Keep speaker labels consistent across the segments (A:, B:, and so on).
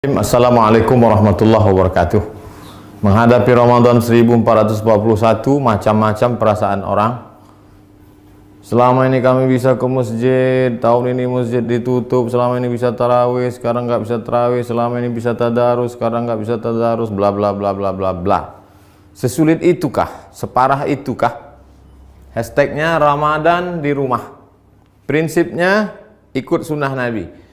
A: Assalamualaikum warahmatullahi wabarakatuh. Menghadapi Ramadan 1441, macam-macam perasaan orang. Selama ini kami bisa ke masjid, tahun ini masjid ditutup. Selama ini bisa tarawih, sekarang nggak bisa tarawih. Selama ini bisa tadarus, sekarang nggak bisa tadarus. Bla bla bla bla bla bla. Sesulit itukah? Separah itukah? Hashtagnya Ramadan di rumah. Prinsipnya ikut sunnah Nabi.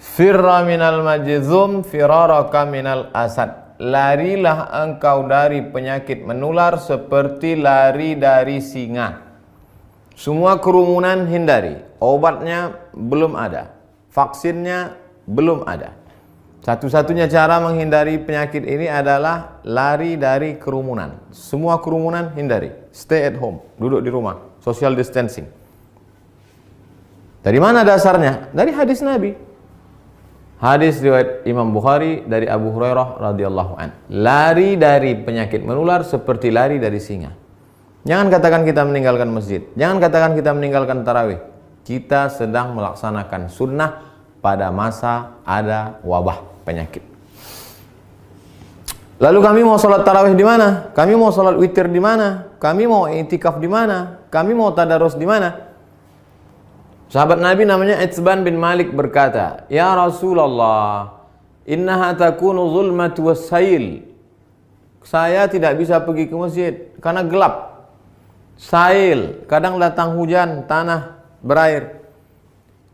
A: Firra minal majzum firaraka minal asad. Larilah engkau dari penyakit menular seperti lari dari singa. Semua kerumunan hindari. Obatnya belum ada, vaksinnya belum ada. Satu-satunya cara menghindari penyakit ini adalah lari dari kerumunan. Semua kerumunan hindari. Stay at home, duduk di rumah, social distancing. Dari mana dasarnya? Dari hadis Nabi. Hadis riwayat Imam Bukhari dari Abu Hurairah radhiyallahu an. Lari dari penyakit menular seperti lari dari singa. Jangan katakan kita meninggalkan masjid. Jangan katakan kita meninggalkan tarawih. Kita sedang melaksanakan sunnah pada masa ada wabah penyakit. Lalu kami mau sholat tarawih di mana? Kami mau sholat witir di mana? Kami mau i'tikaf di mana? Kami mau tadarus di mana? Sahabat Nabi namanya Itsban bin Malik berkata, "Ya Rasulullah, innaha takunu zulmatu wassail." Saya tidak bisa pergi ke masjid karena gelap. Sail, kadang datang hujan, tanah berair.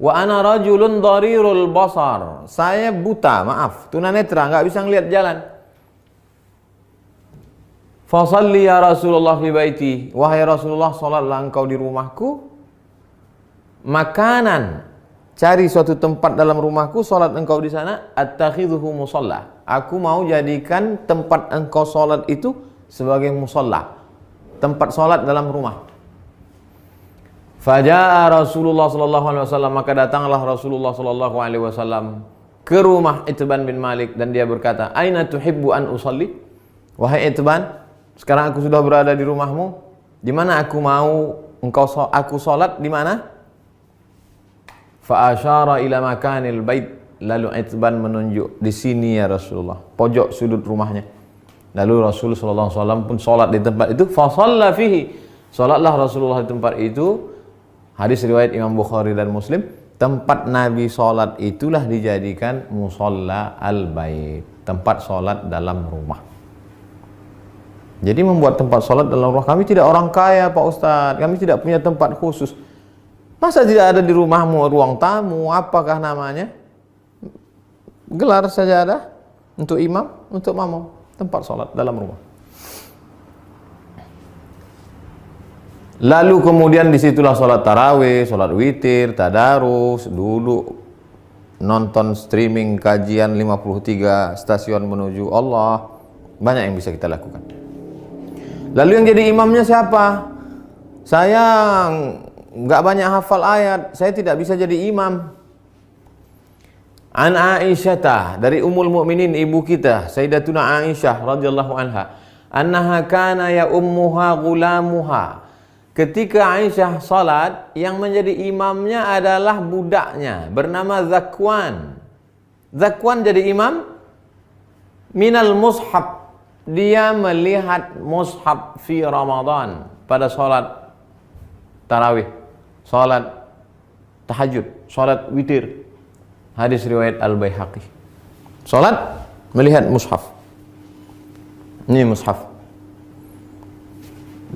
A: Wa ana rajulun dharirul basar. Saya buta, maaf, tunanetra, enggak bisa ngelihat jalan. Fa shalli ya Rasulullah fi baiti. Wahai Rasulullah, salatlah engkau di rumahku. Makanan, cari suatu tempat dalam rumahku, sholat engkau di sana. Attakhidhuhu musalla. Aku mau jadikan tempat engkau sholat itu sebagai musalla, tempat sholat dalam rumah. Faja'a Rasulullah sallallahu alaihi wasallam, maka datanglah Rasulullah sallallahu alaihi wasallam ke rumah Itsban bin Malik dan dia berkata, "Aina tuhibbu an usalli?" Wahai Itsban, sekarang aku sudah berada di rumahmu. Di mana aku mau aku sholat di mana? Fa asyara ila makanil bait. Lalu Itsban menunjuk, di sini ya Rasulullah, pojok sudut rumahnya. Lalu Rasul sallallahu alaihi wasallam pun salat di tempat itu. Fa shalla fihi. Salatlah Rasulullah di tempat itu. Hadis riwayat Imam Bukhari dan Muslim. Tempat Nabi salat itulah dijadikan musalla al-bait, tempat salat dalam rumah. Jadi membuat tempat salat dalam rumah. Kami tidak orang kaya, Pak Ustadz. Kami tidak punya tempat khusus. Masa tidak ada di rumahmu ruang tamu? Apakah namanya? Gelar sajadah untuk imam, untuk makmum, tempat sholat dalam rumah. Lalu kemudian disitulah sholat tarawih, sholat witir, tadarus, duduk nonton streaming kajian 53 stasiun menuju Allah. Banyak yang bisa kita lakukan. Lalu yang jadi imamnya siapa? Saya nggak banyak hafal ayat, saya tidak bisa jadi imam. An Aisyah, dari Ummul Mukminin, ibu kita Sayyidatuna Aisyah radhiyallahu anha, annaha kana ya ummuha gulamuha. Ketika Aisyah salat, yang menjadi imamnya adalah budaknya bernama Zakwan. Zakwan jadi imam minal mushaf. Dia melihat mushaf fi Ramadan pada salat tarawih, salat tahajud, salat witir. Hadis riwayat Al-Baihaqi. Salat melihat mushaf. Ini mushaf.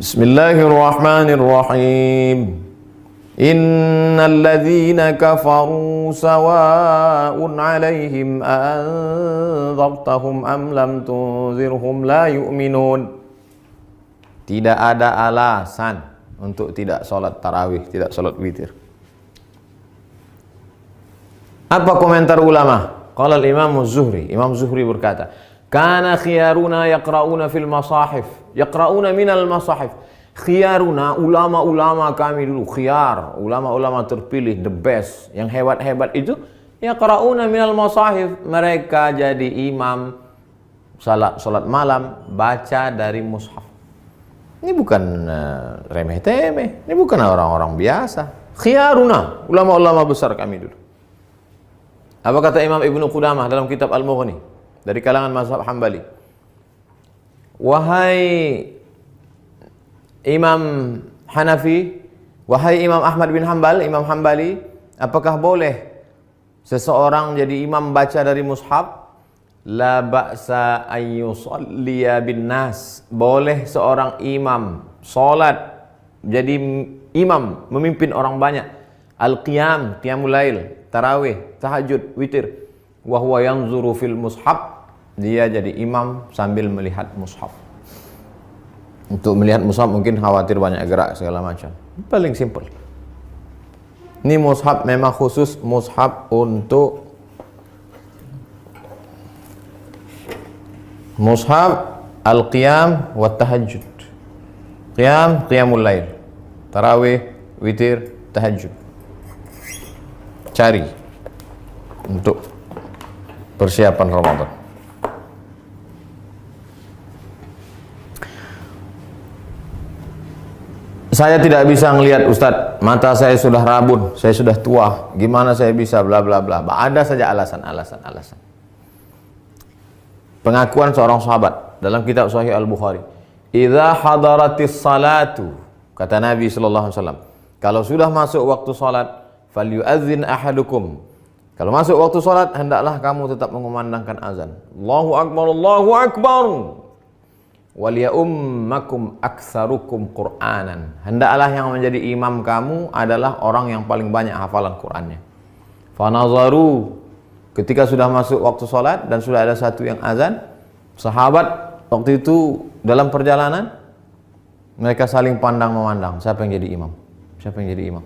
A: Bismillahirrahmanirrahim. Innal ladzina kafaru sawa'un 'alaihim anzartahum am lam tunzirhum la yu'minun. Tidak ada alasan untuk tidak sholat tarawih, tidak sholat witir. Apa komentar ulama? Qala al-Imam Az-Zuhri. Imam Zuhri berkata, "Kana khiyaruna yaqra'una fil masahif, yaqra'una minal masahif." Khiyaruna, ulama-ulama kami dulu, khiyar, ulama-ulama terpilih, the best, yang hebat-hebat itu, yaqra'una minal masahif. Mereka jadi imam salat malam, baca dari mushaf. Ini bukan remeh-temeh, ini bukan orang-orang biasa. Khiyaruna, ulama-ulama besar kami dulu. Apa kata Imam Ibnu Qudamah dalam kitab Al-Mughni dari kalangan mazhab Hambali? Wahai Imam Hanafi, wahai Imam Ahmad bin Hanbal, Imam Hambali, apakah boleh seseorang jadi imam baca dari mushaf? La ba'sa an yusalliya bin nas. Boleh seorang imam salat jadi imam memimpin orang banyak. Al-qiyam, qiyamul lail, tarawih, tahajud, witir. Wa huwa yanzuru fil mushaf. Dia jadi imam sambil melihat mushaf. Untuk melihat mushaf mungkin khawatir banyak gerak segala macam. Paling simple. Ini mushaf memang khusus mushaf untuk mushaf al-qiyam wa tahajud. Qiyam, qiyamul lail. Tarawih, witir, tahajud. Cari untuk persiapan Ramadan. Saya tidak bisa ngelihat Ustadz, mata saya sudah rabun, saya sudah tua, gimana saya bisa bla bla bla. Ada saja alasan. Pengakuan seorang sahabat dalam kitab Sahih Al-Bukhari, "Idza hadaratis salatu," kata Nabi sallallahu alaihi wasallam, kalau sudah masuk waktu salat, falyu'adzin ahadukum. Kalau masuk waktu salat, hendaklah kamu tetap mengumandangkan azan. Allahu akbar, Allahu akbar. Waliyummakum aktsarukum Qur'anan. Hendaklah yang menjadi imam kamu adalah orang yang paling banyak hafalan Qur'annya. Fanazaru, ketika sudah masuk waktu salat dan sudah ada satu yang azan, sahabat waktu itu dalam perjalanan mereka saling pandang memandang, siapa yang jadi imam? Siapa yang jadi imam?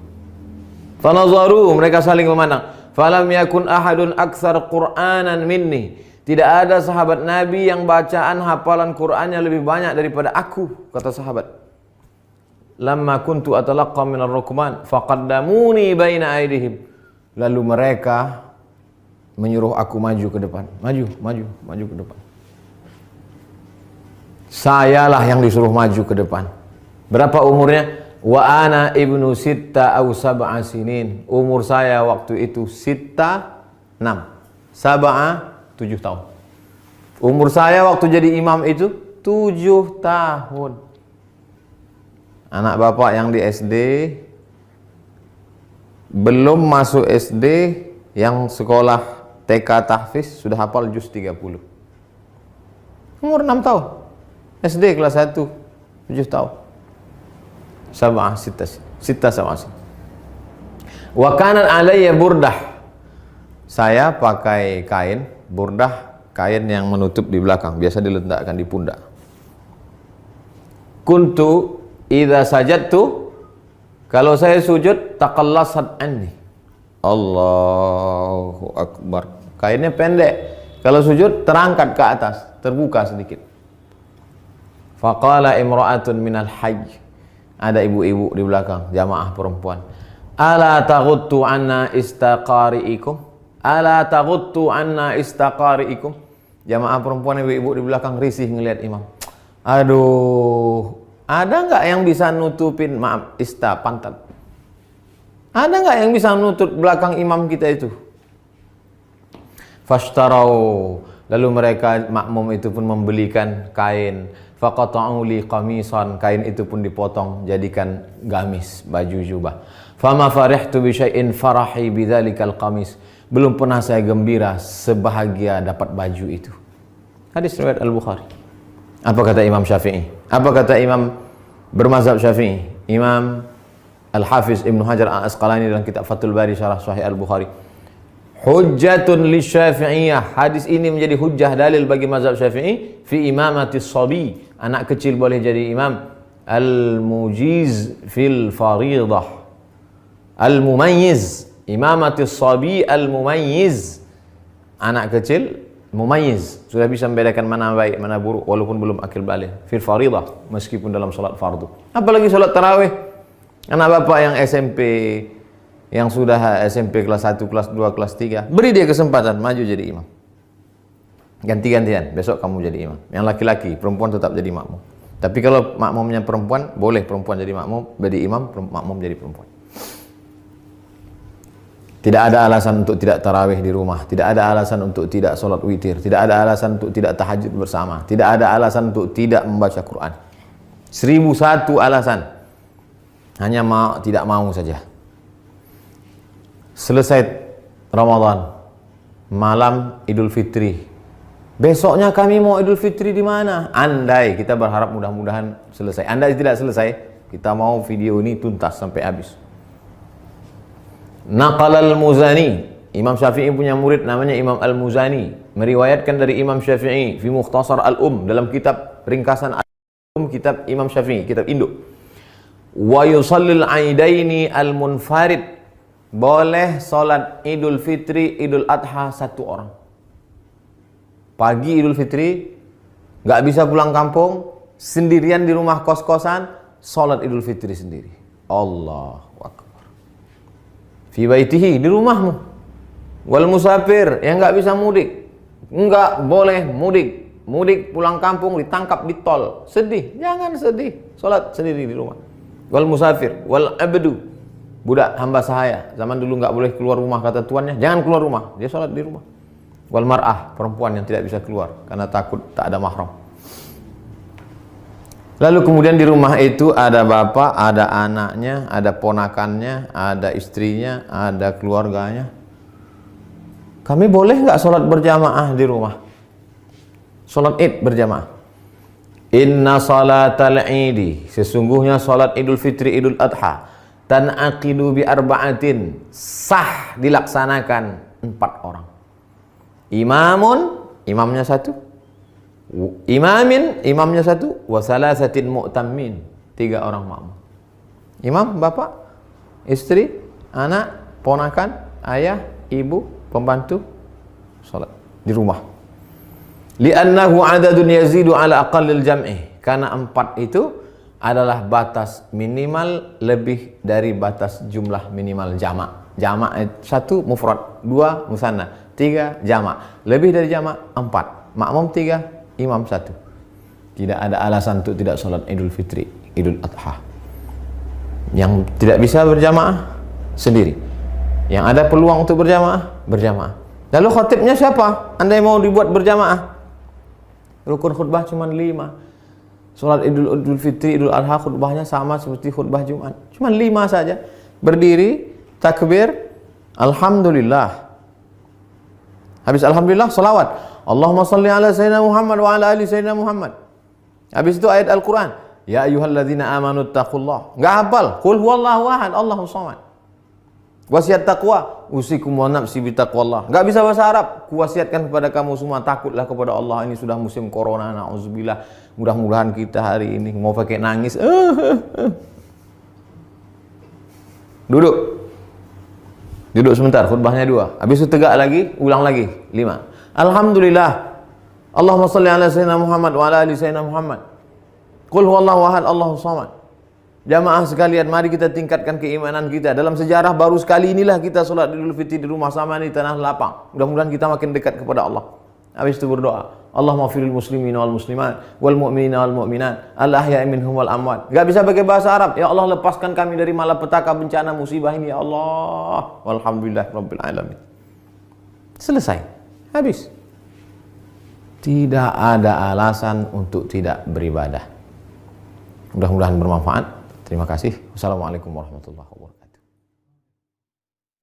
A: Fanazaru, mereka saling memandang. Falam yakun ahadun aktsar Qur'anan minni. Tidak ada sahabat Nabi yang bacaan hafalan Qur'annya lebih banyak daripada aku, kata sahabat. Lamma kuntu atalaqqa minar rukman faqaddamuni baina aydihim. Lalu mereka menyuruh aku maju ke depan. Maju ke depan. Sayalah yang disuruh maju ke depan. Berapa umurnya? Wa ana ibnu sitta aw sab'a sinin. Umur saya waktu itu sitta 6. Sab'a 7 tahun. Umur saya waktu jadi imam itu 7 tahun. Anak bapak yang di SD, belum masuk SD, yang sekolah TK tahfiz sudah hafal juz 30. Umur 6 tahun. SD kelas 1, 7 tahun. Sab'ah sitta sab'ah. Wa kanat alayya burdah. Saya pakai kain burdah, kain yang menutup di belakang, biasa diletakkan di pundak. Kuntu idza sajadtu, kalau saya sujud, taqallasat anni. Allahu akbar. Kainnya pendek. Kalau sujud terangkat ke atas, terbuka sedikit. Faqala imra'atun minal hayy. Ada ibu-ibu di belakang, jamaah perempuan. Ala taghuttu anna istaqari'ikum? Ala taghuttu anna istaqari'ikum? Jamaah perempuan ibu-ibu di belakang risih ngelihat imam. Aduh, ada nggak yang bisa nutupin, maaf, pantat? Ada nggak yang bisa nutup belakang imam kita itu? Fashtarau, lalu mereka makmum itu pun membelikan kain. Faqata'u li qamisan, kain itu pun dipotong jadikan gamis, baju jubah. Fama farihtu bi syai'in farahi bidzalikal qamis. Belum pernah saya gembira sebahagia dapat baju itu. Hadis riwayat Al-Bukhari. Apa kata Imam Syafi'i? Apa kata Imam bermazhab Syafi'i? Imam Al-Hafiz Ibnu Hajar Al-Asqalani dalam kitab Fathul Bari Syarah Sahih Al-Bukhari. Hujjatun li Syafi'iyah. Hadis ini menjadi hujjah dalil bagi mazhab Syafi'i fi imamati shabi. Anak kecil boleh jadi imam. Al-mujiz fil faridah. Al-mumayyiz. Imamati shabi al-mumayyiz. Anak kecil mumayyiz, sudah bisa membedakan mana baik mana buruk walaupun belum akil baligh. Fil faridah, meskipun dalam salat fardu. Apalagi salat tarawih. Anak bapak yang SMP, yang sudah SMP kelas 1, kelas 2, kelas 3, beri dia kesempatan maju jadi imam. Ganti-gantian, besok kamu jadi imam. Yang laki-laki, perempuan tetap jadi makmum. Tapi kalau makmumnya perempuan, boleh perempuan jadi makmum, jadi imam, makmum jadi perempuan. Tidak ada alasan untuk tidak tarawih di rumah, tidak ada alasan untuk tidak sholat witir, tidak ada alasan untuk tidak tahajud bersama, tidak ada alasan untuk tidak membaca Quran. 1001 alasan. Hanya tidak mau saja. Selesai Ramadan, malam Idul Fitri. Besoknya kami mau Idul Fitri di mana? Andai, kita berharap mudah-mudahan selesai. Andai tidak selesai, kita mau video ini tuntas sampai habis. Naqal al-Muzani, Imam Syafi'i punya murid namanya Imam al-Muzani, meriwayatkan dari Imam Syafi'i fi Mukhtasar al-Um, dalam kitab ringkasan al-Um, kitab Imam Syafi'i, kitab induk. Wa yusallil aidaini al-munfarid, boleh salat Idul Fitri, Idul Adha satu orang. Pagi Idul Fitri, nggak bisa pulang kampung, sendirian di rumah kos-kosan, salat Idul Fitri sendiri. Allahu Akbar. Fi baitihi, di rumahmu. Wal musafir, yang nggak bisa mudik, nggak boleh mudik. Mudik pulang kampung ditangkap di tol, sedih, jangan sedih, salat sendiri di rumah. Wal musafir, wal abdu, budak hamba sahaya, zaman dulu nggak boleh keluar rumah kata tuannya, jangan keluar rumah, dia sholat di rumah. Wal mar'ah, perempuan yang tidak bisa keluar karena takut tak ada mahram. Lalu kemudian di rumah itu ada bapak, ada anaknya, ada ponakannya, ada istrinya, ada keluarganya. Kami boleh nggak sholat berjamaah di rumah? Sholat id berjamaah. Inna salatal idi, sesungguhnya sholat Idul Fitri, Idul Adha, tan'aqidu bi arba'atin, sah dilaksanakan 4 orang. Imamun, imamnya 1. Imamin, imamnya 1. Wa salasatin mu'tammin, 3 orang makmum. Imam, bapak, istri, anak, ponakan, ayah, ibu, pembantu, sholat di rumah. Li'annahu adadun yazidu ala aqallil jam'i, karena 4 itu adalah batas minimal lebih dari batas jumlah minimal jamak. Jamak 1 mufrad, 2 musanna, 3 jamak. Lebih dari jamak 4. Makmum 3, imam 1. Tidak ada alasan untuk tidak sholat Idul Fitri, Idul Adha. Yang tidak bisa berjamaah sendiri. Yang ada peluang untuk berjamaah, berjamaah. Lalu khatibnya siapa? Andai mau dibuat berjamaah, rukun khutbah cuma 5. Sholat Idul Fitri, Idul Adha khutbahnya sama seperti khutbah Jumat, cuma 5 saja. Berdiri, takbir, alhamdulillah. Habis alhamdulillah, salawat. Allahumma salli ala sayyidina Muhammad wa ala ali sayyidina Muhammad. Habis itu ayat Al-Quran. Ya ayyuhalladzina amanu taqullah. Enggak hafal. Qul huwallahu ahad, Allahus samad. Wasiat taqwa, usikum wa nafsi bi taqwallah. Enggak bisa bahasa Arab. Kuwasiatkan kepada kamu semua, takutlah kepada Allah. Ini sudah musim corona, na'udzubillah. Mudah-mudahan kita hari ini mau pakai nangis. Duduk. Duduk sebentar, khutbahnya 2. Habis itu tegak lagi, ulang lagi 5. Alhamdulillah. Allahumma salli ala sayyidina Muhammad wa ala ali sayyidina Muhammad. Qul huwallahu ahad, Allahus samad. Jamaah sekalian, mari kita tingkatkan keimanan kita. Dalam sejarah baru sekali inilah kita sholat Idul Fitri di rumah sama di tanah lapang. Mudah-mudahan kita makin dekat kepada Allah. Habis itu berdoa, Allahumma firil muslimin wal muslimat wal mu'minina wal mu'minat al ahya'i minhum wal amwat. Gak bisa pakai bahasa Arab. Ya Allah, lepaskan kami dari malapetaka, bencana, musibah ini ya Allah. Walhamdulillah rabbil alamin. Selesai. Habis. Tidak ada alasan untuk tidak beribadah. Mudah-mudahan bermanfaat. Terima kasih. Wassalamualaikum warahmatullahi wabarakatuh.